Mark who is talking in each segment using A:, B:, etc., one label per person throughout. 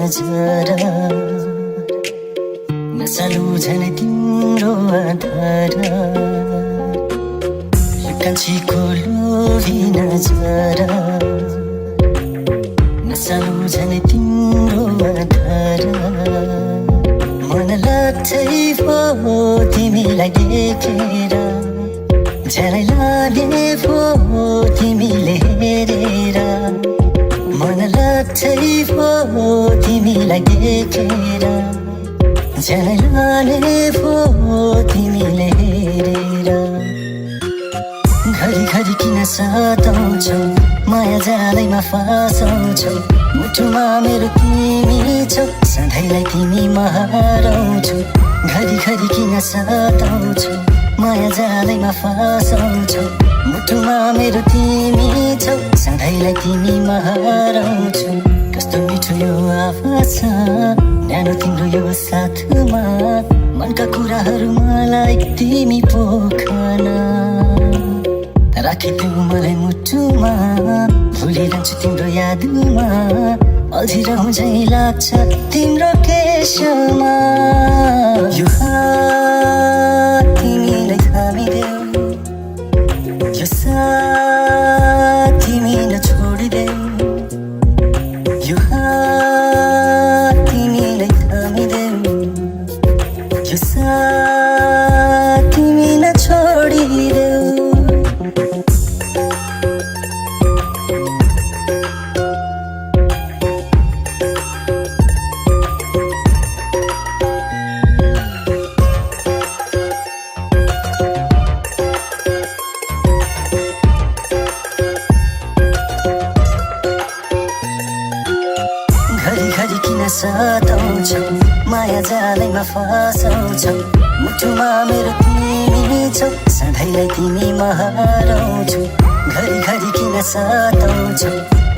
A: नजर नसालु झनै तिम्रो आधार कान्छीको लोभी नजर नसालु झनै तिम्रो आधार मन लाग्छै भो तिमीलाई देखेर झनै लागे भो तिमीले हेरेर मन लाग्छै भो तिमीलाई देखेर झनै लागे भो तिमीले हेरेर घरी किन सताउँछौ माया जालैमा फसाउँछौ मुटुमा मेरो तिमी छौ सधैँलाई तिमी हराउँछौ घरी किन सताउँछौ माया जालैमा फसाउँछौ मुटुमा मेरो तिमी छौ सधैँलाई तिमी हराउँछौ कस्तो मिठो यो आवाज छ न्यानो तिम्रो यो साथमा मनका कुराहरू मलाई तिमी पोखना राखिदेऊ मलाई मुटुमा भुलिरहन्छु तिम्रो यादमा अल्झिरहँ झै लाग्छ तिम्रो केशमा यो हात तिमीलाई थामिदेऊ यो साथ तिमी नछोडिदेऊ यो हात तिमीलाई थामिदेऊ यो साथ तिमी नछोडिदेऊ घरी किन सताउँछौ माया जालैमा फसाउँछौ मुटुमा मेरो तिमी छौ सधैँलाई तिमी हराउँछौ घरी किन सताउँछौ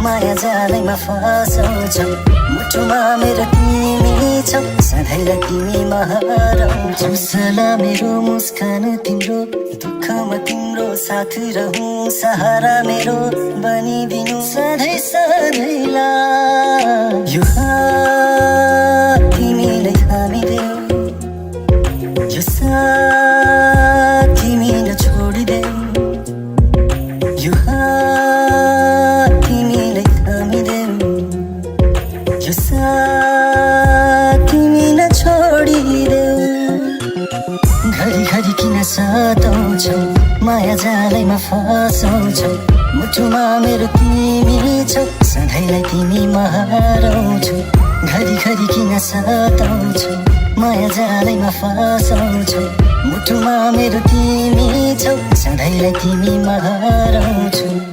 A: माया जालैमा फसाउँछौ मुटुमा मेरो तिमी छौ सधैँलाई तिमी हराउँछौ सला मेरो मुस्कान तिम्रो दुःखमा तिम्रो साथ रहूं सहारा मेरो बनिदिनु सधैँ सधैँलाई यो हात तिमीलाई थामिदेऊ यो साथ तिमी नछोडिदेऊ यो हात तिमीलाई थामिदेऊ यो साथ तिमी नछोडिदेऊ घरी किन सताउँछौ माया जालैमा फसाउँछौ मुटुमा मेरो तिमी छौ सधैँलाई तिमी हराउँछौ घरी किन सताउँछौ माया जालैमा फसाउँछौ मुटुमा मेरो तिमी छौ सधैँलाई तिमी हराउँछौ